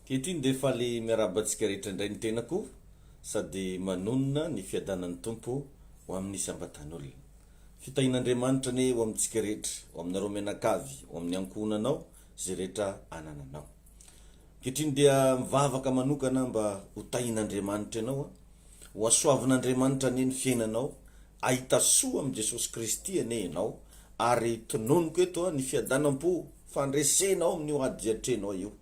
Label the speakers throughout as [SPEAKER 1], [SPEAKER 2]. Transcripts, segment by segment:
[SPEAKER 1] Kehitriny dia faly miarabantsika rehetra indray ny tenako sady manonona ny fiadanan'ny tompo ho amin'ny sambatan'olona. Fitahin'Andriamanitra ne ho amintsika rehetra, ho aminareo menakavy, ho amin'ny ankohonanao, zay rehetra anananao. Kehitriny dia mivavaka manokana mba ho tahin'Andriamanitra ianao, ho asoavin'Andriamanitra ane ny fiainanao, ahita soa amin'ny Jesosy Kristy ane ianao, ary tononoko eto ny fiadanam-po fandresenao amin'ny ady atrenao io.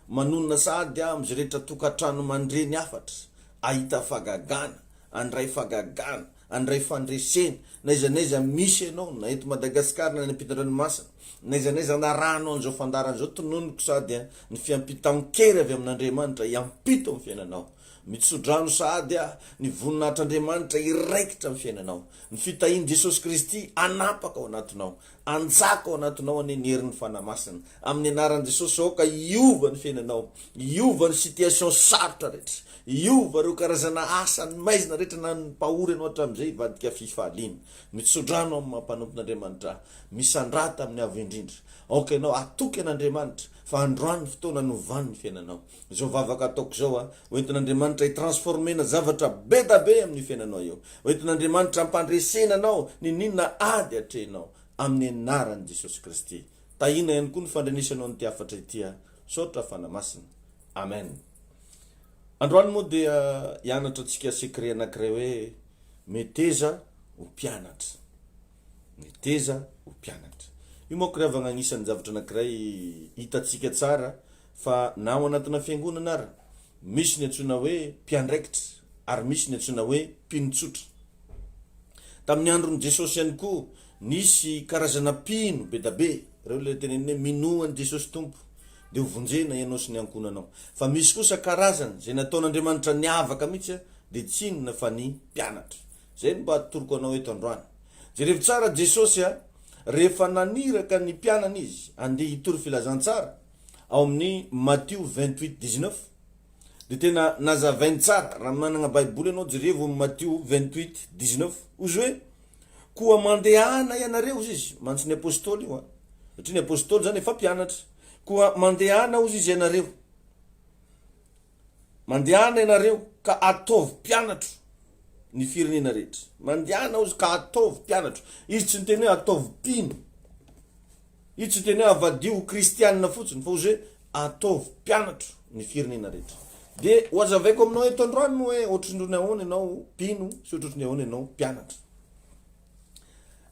[SPEAKER 1] Manonona sady amin'izay rehetra tokantrano mandreny afatra, ahita fagagana, andray fagagana, andray fandresena, naiza misy ianao na eto Madagasikara na ampitan-dranomasina, naiza na rano an'izao fandaran'izao, tononoko sady ny fiampitaon-kery avy amin'Andriamanitra iampito amin'ny fiainanao. Mitsodrano sady ny voninahitr'Andriamanitra iraikitra amin'ny fiainanao. Ny fitahian Jesosy Kristy anapaka ao anatinao, anjaka ao anatinao ane ny herin'ny fanamasina. Amin'ny anaran'i Jesosy aoka iova ny fiainanao, iova ny situation sarotra rehetra, iova reo karazana asa ny maizina rehetra na ny pahory anao hatramin'izay vadika fifaliana. Mitsodrano amin'ny mampanompon'Andriamanitra, misandrata amin'ny avo indrindra. Aoka ianao atoky an'Andriamanitra fa androany fotoana novany ny fiainanao. Zao vavaka ataoko zao hoentin'Andriamanitra hitransformena zavatra be da be amin'ny fiainanao eo. Hoentin'Andriamanitra hampandresenanao ny ninona ady atrenao amin'ny anaran'i Jesosy Kristy. Tahina ihany koa ny fandrenesanao ny afatra itya, sotra fanamasina. Amen. Androany moa dia hianatra antsika sekre anankiray hoe meteza ho mpianatra. Meteza ho mpianatra. Io moa kiravagna anisan'ny zavatra anankiray hitatsika tsara fa na ao anatina fiangonana ara, misy ny antsoina hoe mpiandraikitra ary misy ny antsoina hoe mpinotsotra. Tamin'ny andron'i Jesosy ihany koa nisy karazana pino be da be, reo le teneniny hoe minoan'i Jesosy tompo dia ho vonjena ianao sy ny ankonanao. Fa misy kosa karazany zay nataon'Andriamanitra niavaka mihitsy dia tsy inona fa ny mpianatra. Zay mba atoroko anao eto androany. Jerevy tsara Jesosy rehefa naniraka ny mpianana izy andeha hitory filazantsara ao amin'ny Matthieu 28:19 dia tena nazavainy tsara raha manana baiboly ianao jerevy amin'ny Matthieu 28:19 ozy hoe koa mandehana ianareo izy mantsy ny apôstôly io satria ny apôstôly zany efa mpianatra. Koa mandehana ozy izy ianareo, mandehana ianareo ka ataovy mpianatro ny firenena rehetra. Mandehana ozy ka ataovy mpianatro. Izy tsy niteny hoe ataovy mpino, izy tsy niteny hoe avadio kristianina fotsiny, fa ozy hoe ataovy mpianatro ny firenena rehetra. Dia ho azavaiko aminao eto androany moa hoe ohatrindrony ahoana ianao mpino sy ohatriny ahoana ianao mpianatra.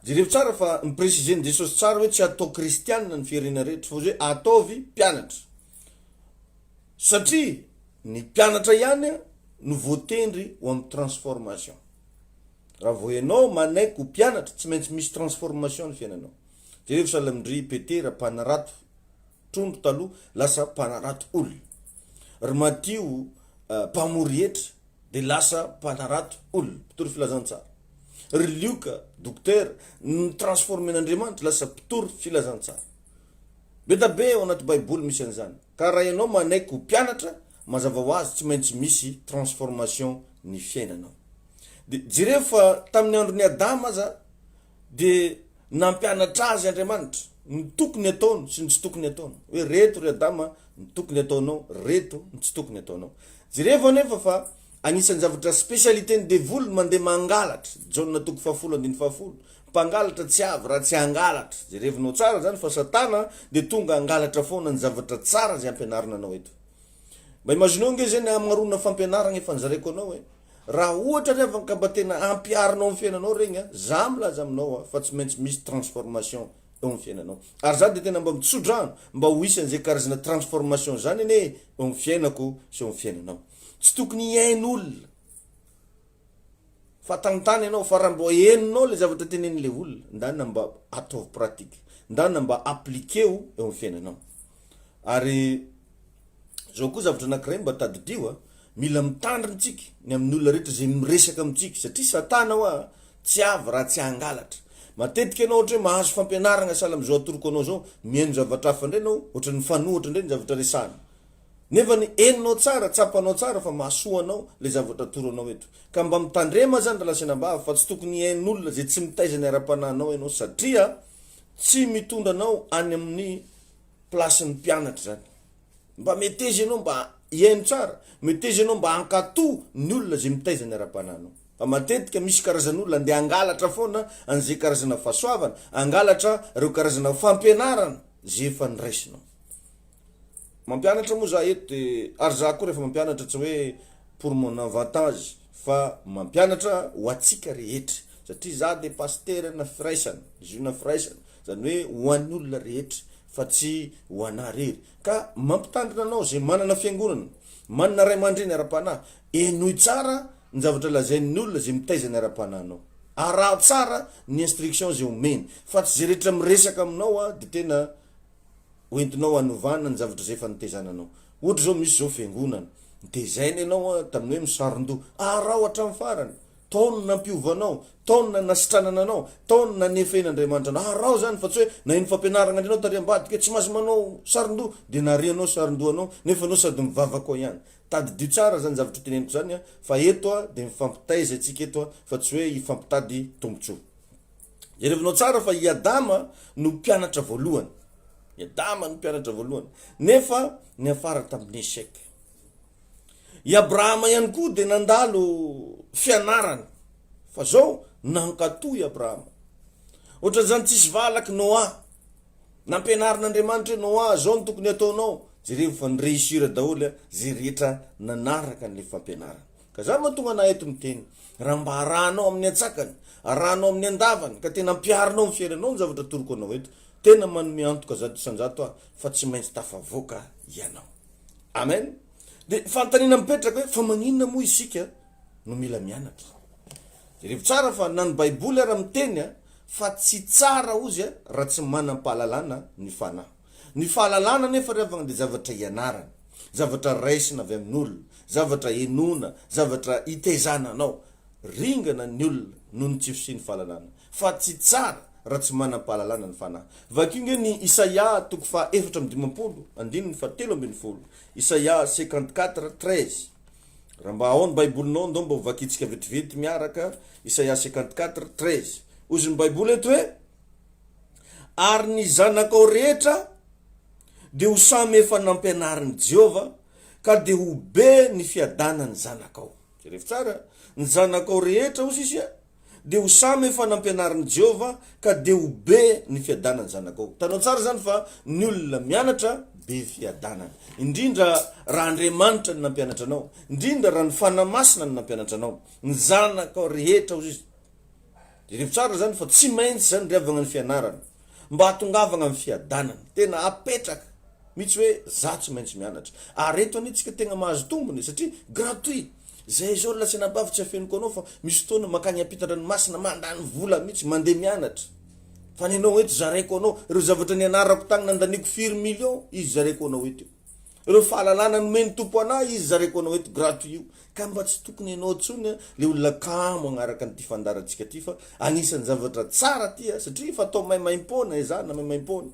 [SPEAKER 1] Jerevy tsara fa mipresizeny Jesosy tsara hoe tsy atao kristianina ny firenena rehetra, fa ozy hoe ataovy mpianatra. Satria ny mpianatra ihany no voatendry ho amin'ny transformation. Raha vao ianao manaiky ho mpianatra, tsy maintsy misy transformation ny fiainanao. Jerevy salamindry Petera mpanarato trondro taloha lasa mpanarato olona. Ry Mattio mpamory hetra dia lasa mpanarato olona, mpitory filazantsara. Ry Lioka dokotera ny transformen'Andriamanitra lasa mpitory filazantsara. Be da be ao anaty baiboly misy an'izany. Ka raha ianao manaiky ho mpianatra, mazava ho azy tsy maintsy misy transformation ny fiainanao. Dia jereo fa tamin'ny andron'ny Adama aza dia nampianatra azy Andriamanitra ny tokony ataony sy ny tsy tokony ataony. Hoe reto ry Adama ny tokony ataonao, reto ny tsy tokony ataonao. Jereo anefa fa anisan'ny zavatra spesialiteny devily mandeha mangalatra. Jaona toko 10:10, mpangalatra tsy avy raha tsy angalatra. Jerevinao tsara zany fa Satana dia tonga angalatra foana ny zavatra tsara zay ampianarina anao eto. Mba imagineo nge zay ny amaronana fampianarana efa nizareko anao hoe raha ohatra rehefa ka mba tena ampiarinao amin'ny fiainanao regny za milaza aminao fa tsy maintsy misy transformation eo amin'ny fiainanao. Ary za dia tena mba mitsodrano mba ho isy an'izay karazana transformation zany ane eo amin'ny fiainako sy eo amin'ny fiainanao. Tsy tokony hiain'olona fa tanontany ianao fa raha mba heninao le zavatra tenen'le olona, ndanina mba ataovy pratika, ndanina mba aplikeo eo amin'ny fiainanao. Ary zao koa zavatra anankiray mba tadidio mila mitandrina tsika ny amin'ny olona rehetra zay miresaka amintsika satria Satana tsy avy raha tsy angalatra. Matetika ianao ohatra hoe mahazo fampianarana sahala amin'izao atoroko anao zao, mihaino zavatra hafa indray ianao ohatra ny fanohatra indray ny zavatra resahana. Nefa ny heninao tsara, tsapanao tsara fa mahasoanao le zavatra atoronao eto. Ka mba mitandrema zany ralasena mba fa tsy tokony hain'olona zay tsy mitaizany ara-panahinao ianao satria tsy mitondra anao any amin'ny plasin'ny mpianatra zany. Mba meteza ianao mba iaino tsara, miteza anao mba hankato ny olona zay mitaiza ny ara-pananao. Fa matetika misy karazan'olona andeha angalatra foana an'izay karazana fahasoavana, angalatra reo karazana fampianarana zay efa niraisinao. Mampianatra moa za eto de ary za koa rehefa mampianatra tsy hoe pour mon avantage, fa mampianatra ho atsika rehetra, satria za de pasteur na firaisana, izy io na firaisana, zany hoe ho an'ny olona rehetra fa tsy ho ana rery. Ka mampitandrina anao zay manana fiangonana, manana ray aman-dreny ara-panahy, enoy tsara ny zavatra lazain'ny olona zay mitaiza ny ara-panahinao. Araha tsara ny instruction zay omeny, fa tsy zay rehetra miresaka aminao de tena hoentinao anovana ny zavatra zay efa nitezananao. Ohatra zao misy zao fiangonana, nitezainy ianao tamin'ny hoe misaron-doha, arao hatramin'ny farany, taona nampiovanao, taona nasitranana anao, taona nefen'Andriamanitra anao, arao zany fa tsy hoe na iny fampianarana andrinao tariam-badika tsy mahazo manao saron-doha de narianao saron-dohanao nefa anao sady mivavaka ihany. Tadidio tsara zany zavatra teneniko zany fa eto de mifampitaiza atsika eto fa tsy hoe ifampitady tombotsoa. Jerevinao tsara fa i Adama no mpianatra voalohany. I Adama no mpianatra voalohany, nefa ny afara tamin'ny échec. I Abrahama ihany koa de nandalo fianarana, fa zao nankato i Abrahama. Ohatra zany tsisy valaky Noa, nampianarin'Andriamanitra Noa, zao ny tokony ataonao, jereo fa nireusira daholo zay rehetra nanaraka an'le fampianarana. Ka za mahatonga ana eto miteny, raha mba arahanao amin'ny atsakany, arahanao amin'ny andavany, ka tena ampiarinao amin'ny fiainanao ny zavatra toroko anao eto, tena manome antoka zato isanjato fa tsy maintsy tafavoaka ianao. Amen. De fantanina mipetraka hoe fa maninona moa isika no mila mianatra. Jereo tsara fa na ny baiboly ara miteny fa tsy tsara ozy raha tsy manam-pahalalana ny fanahy. Ny fahalalana nefa rehefa de zavatra ianarana, zavatra raisina avy amin'olona, zavatra enona, zavatra itezana anao, ringana ny olona noho ny tsy fisian'ny fahalalana. Fa tsy tsara raha tsy manam-pahalalana ny fanahy. Vakinge ny Isaia toko fa 4:50, andininy fa 7:10. Isaia 54:13. Raha mba ao ny baibolinao ndo mba vakitsika vetivety miaraka. Isaia 54:13. Ozy ny baiboly eto hoe, ary ny zanakao rehetra de ho samy efa nampianarin'i Jehova, ka de ho be ny fiadanany zanakao. Jereo tsara, ny zanakao rehetra ozy izy de ho samy efa nampianarin'i Jehova, ka de ho be ny fiadanany zanakao. Tanao tsara zany fa ny olona mianatra be fiadanana. Indrindra raha Andriamanitra ny nampianatra anao, indrindra raha ny fanamasina ny nampianatra anao, ny zanakao rehetra ozy izy. Jereo tsara zany fa tsy maintsy zany riavagna ny fianarana, mba hatongavagna amin'ny fiadanana, tena apetraka mitsy hoe za tsy maintsy mianatra. Ary eto anitsika tena mahazo tombony satria gratuit. Zay zao lasa nabavy tsy afeniko anao fa misy fotoana makany apitatra ny masina mandany vola mitsy mandeha mianatra. Fa ny anao eto zaraiko anao, ireo zavatra nianarako tagny nandaniko 4 million, izy zaraiko anao eto. Ireo fahalalana nomeny tompo anahy, izy zaraiko anao eto gratuit io. Ka mba tsy tokony anao tsony le olona kamo agnaraka ny fandarantsika ty fa anisan'ny zavatra tsara ty satria fa atao maimaimpona ezana maimaimpona.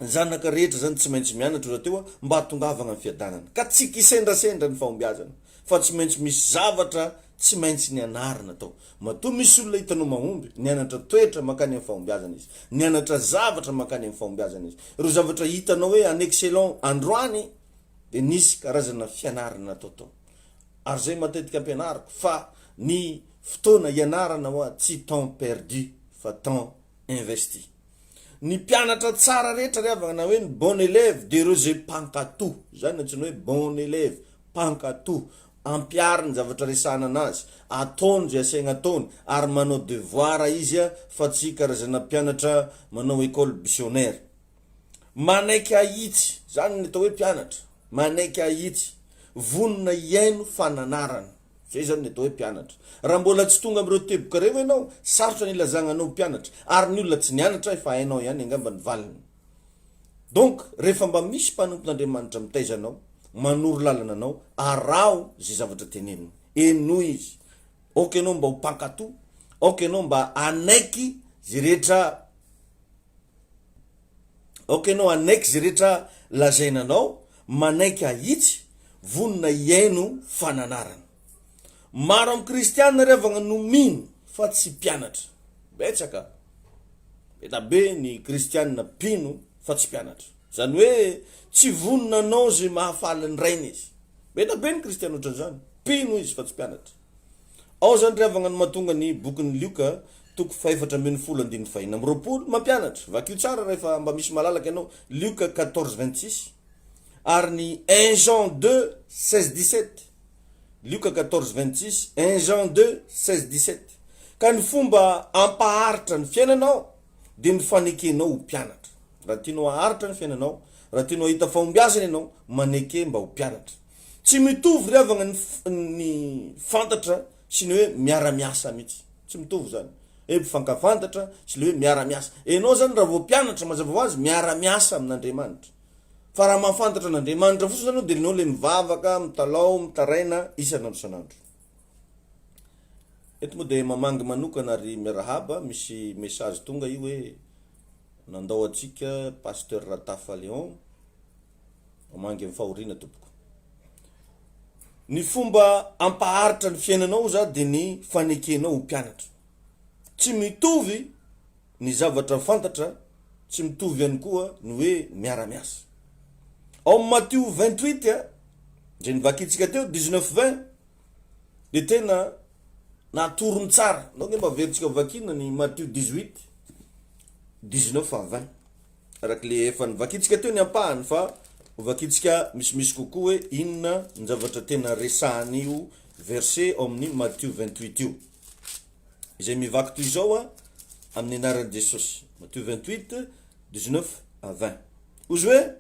[SPEAKER 1] Zanaka rehetra zany tsy maintsy mianatra raha teo mba hatongavagna amin'ny fiadanana. Ka tsy kisendrasendra ny fahombiazana, fa tsy maintsy misy zavatra tsy maintsy nianarana tao. Matoa misy olona hitanao mahomby, nianatra toetra makany amin'ny fahombiazana izy, nianatra zavatra makany amin'ny fahombiazana izy. Ireo zavatra hitanao hoe en excellent androany de nisy karazana fianarana tao. Ary zay matetika ampianariko fa ny fotoana ianarana hoa tsy temps perdu fa temps investi. Ny mpianatra tsara rehetra reavagna na hoe ny bon élève de ireo zay mpankatoho, zany antsoina hoe bon élève, mpankatoho, ampiariny zavatra resahana anazy, ataony zay asaigna ataony, ary manao devoir izy fa tsy karazana mpianatra manao école missionnaire. Manaiky ahitsy, zany ny atao hoe mpianatra, manaiky ahitsy, vonona iaino fananarana. Zay zany ny atao hoe mpianatra. Raha mbola tsy tonga am'ireo teboka reo ianao, sarotra ny ilazagna anao mpianatra, ary ny olona tsy nianatra efa hainao ihany angamba ny valiny. Donc rehefa mba misy mpanompon'Andriamanitra mitaiza anao, manoro lalana anao, arao zay zavatra teneniny, eno izy. Ok anao mba ho mpankatoho, ok anao mba anaiky zay rehetra, ok anao anaiky zay rehetra lazainanao, manaiky ahitsy, vonona iaino fananarana. Maro amin'ny kristianina revagna no mino fa tsy mpianatra. Betsaka. Elabe ny kristianina pino fa tsy mpianatra. zany hoe tsy voninanao zay mahafaly ny rainy izy. Bena be ny kristiana ohatran'izany, pino izy fa tsy mpianatra. Ao zany riavagna ny mahatonga ny bokin'ny Lioka toko 4:25 mampianatra. Vakio tsara rehefa mba misy malalaka ianao. Lioka 14:26 ary ny 1 Jean 2:16-17. Lioka 14:26, 1 Jean 2:16-17. Ka ny fomba ampaharitra ny fiainanao dia ny fanekenao ho mpianatra. Raha tianao haharitra ny fiainanao, raha tianao hita fahombiazana ianao, maneke mba ho mpianatra. Tsy mitovy riavagna ny fantatra sy ny hoe miara-miasa mihitsy. Tsy mitovy zany. Mpifankafantatra sy le hoe miara-miasa. Enao zany raha vao mpianatra mazava ho azy miara-miasa amin'Andriamanitra. Fa raha mahafantatra an'Andriamanitra fotsiny zany dia enao le mivavaka, mitalao, mitaraina isanandro isanandro. Eto moa dia mamangy manokana ary miarahaba, misy message tonga io hoe nandao atsika pasteur Ratafa Léon, mamangy amin'ny fahoriana tompoko. Ny fomba ampaharitra ny fiainanao za dia ny fanekenao ho mpianatra. Tsy mitovy ny zavatra fantatra, tsy mitovy ihany koa ny hoe miara-miasa. Ao Matthieu 28 zay nivakitsika teo 19:20 dia tena natorony tsara. Nao nge maveritsika vakina ny Matthieu 18:19-20 araka le efa nivakitsika teo ny ampahany, fa vakitsika misimisy kokoa hoe inona ny zavatra tena resahan'io verset ao amin'ny Matthieu 28 io. Izay mivaky toy izao amin'ny anaran'i Jesosy. Matthieu 28:19-20. Ozy hoe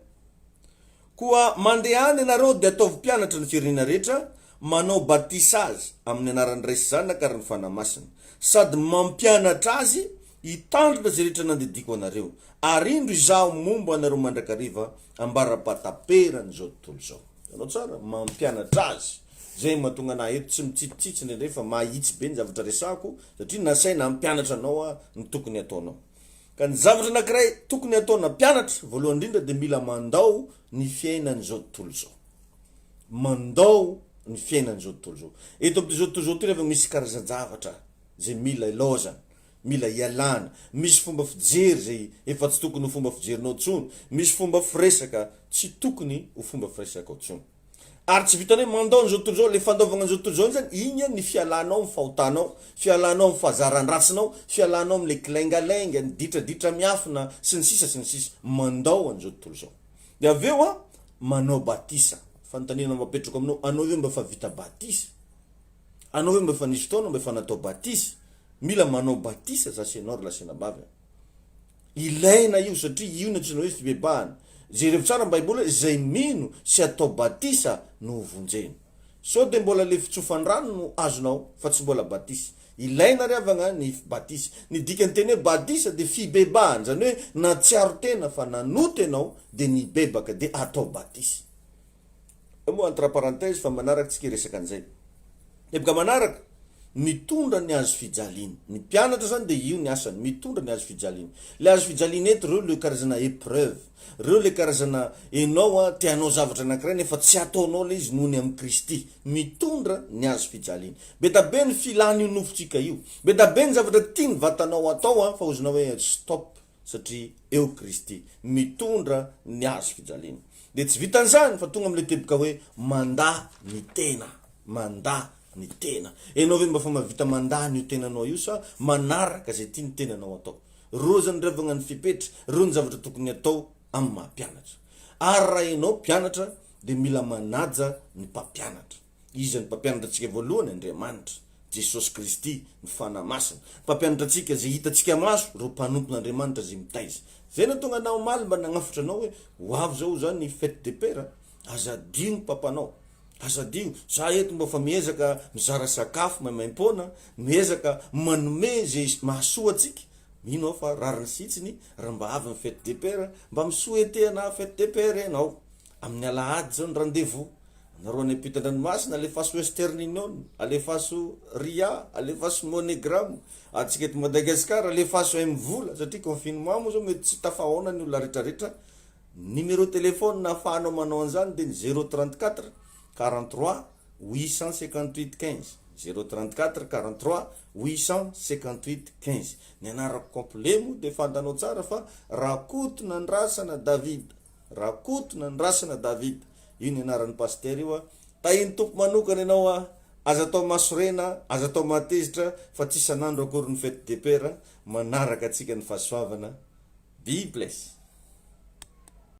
[SPEAKER 1] koa mandehany ianareo dia ataovy mpianatra ny firenena rehetra, manao batisa azy amin'ny anaran'ny Ray sy Zanaka ary ny Fanahy Masina, sady mampianatra azy hitandrina zay rehetra nandediko anareo, ary indro izaho momba anareo mandrakariva ambara-pataperany zao tontolo zao. Anao tsara, mampianatra azy. Zay mahatonga anahy eto tsy mitsitsitsiny rehefa mahitsy be ny zavatra resako, satria nasaina mpianatra anao ny tokony ataonao. Ka ny zavatra anankiray tokony ataona mpianatra voalohany indrindra dia mila mandao ny fiainan'izao tontolo zao. Mandao ny fiainan'izao tontolo zao. Eto amin'izao tontolo zao rehefa misy karazan-javatra zay mila ilaozana, mila ialana, misy fomba fijery zay efa tsy tokony ho fomba fijerinao tsony, misy fomba firesaka tsy tokony ho fomba firesaka tsony. Ary tsy vitanao mandao n'izao tontolo zao, le fandaovana n'izao tontolo zao zany igny ny fialanao amin'ny fahotanao, fialanao amin'ny fahazaran-dratsinao, fialanao amin'ny le kilaingalenga, ny ditraditra miafina sy ny sisa sy ny sisa. Mandao an'izao tontolo zao. Dia aveo manao batisa. Fanontaniana mapetraka aminao, anao hoe mba fa vita batisa? Anao hoe mba fa nisy fotoana mba fa natao batisa? Mila manao batisa zasy ianao ry lasenabavy. Ilaina io satria io no antsoina hoe fibebahana. Zay rehefa tsara Baiboly hoe zay mino sy atao batisa no vonjeny. So dia mbola le fitsofan-drano no azonao fa tsy mbola batisa. Ilaina riavagna ny batisa. Ny dikany teny hoe batisa dia fibebahana, zany hoe natsiaro tena fa nanoty ianao dia nibebaka dia atao batisa. Moa entre parenthèse fa manaraka tsika resaka an'izay. Ebaka manaraka mitondra ny azo fijaliana. Ny mpianatra zany dia io ny asany, mitondra ny azo fijaliana. Le azo fijaliana eto reo le karazana épreuve, reo le karazana enao tianao zavatra anankiray nefa tsy ataonao le izy noho ny amin'ny Kristy. Mitondra ny azo fijaliana. Be da be ny filany nofotsika io, be da be ny zavatra tiany vatanao atao fa ozonao hoe stop satria eo Kristy. Mitondra ny azo fijaliana. Dia tsy vitan'izany fa tonga amin'ile teboka hoe mandà ny tena, mandà ny tena. Enao hoe mba fa mavita mandà ny tenanao io sa manaraka zay tia ny tenanao atao. Ro zany revagna ny fipetra, ro ny zavatra tokony atao amin'ny mampianatra. Ary raha enao mpianatra dia mila manaja ny mpampianatra. Izy ny mpampianatra antsika voalohany Andriamanitra, Jesosy Kristy, ny Fanahy Masina. Mpampianatra antsika zay hitantsika maso, ro mpanompon'Andriamanitra zay mitaiza. Zay no tonga anao omaly mba nagnafitra anao hoe ho avy zao zany ny fête de père, azadio ny papanao. Azadio, za eto mba fa miezaka mizara sakafo maimaim-poana, miezaka manome zay mahasoa atsika. Mino aho fa rariny sitsiny raha mba avy ny fête de père, mba misoetehana fête de père ianao. Amin'ny alahady zao ny rendez-vous. Nareo any ampitan-dranomasina alefaso Western Union, alefaso Ria, alefaso MoneyGram. Atsika eto Madagasikara alefaso M-vola satria confinement moa zao mety tsy tafahoana ny olona rehetrarehetra. Numéro téléphone na ahafahanao manao an'izany dia 034 43 858 15. 034 43 858 15. Ny anarako complet moa dia fantanao tsara fa Rakotona Andrasana David. rakotona ny rasana Davida. Io ny anaran'ny paster io a. Tahiny tompo manokana ianao a, aza atao masorena, aza atao matezitra fa tsy isan'andro akory ny fête de père manaraka antsika ny fahasoavana. Be blessed.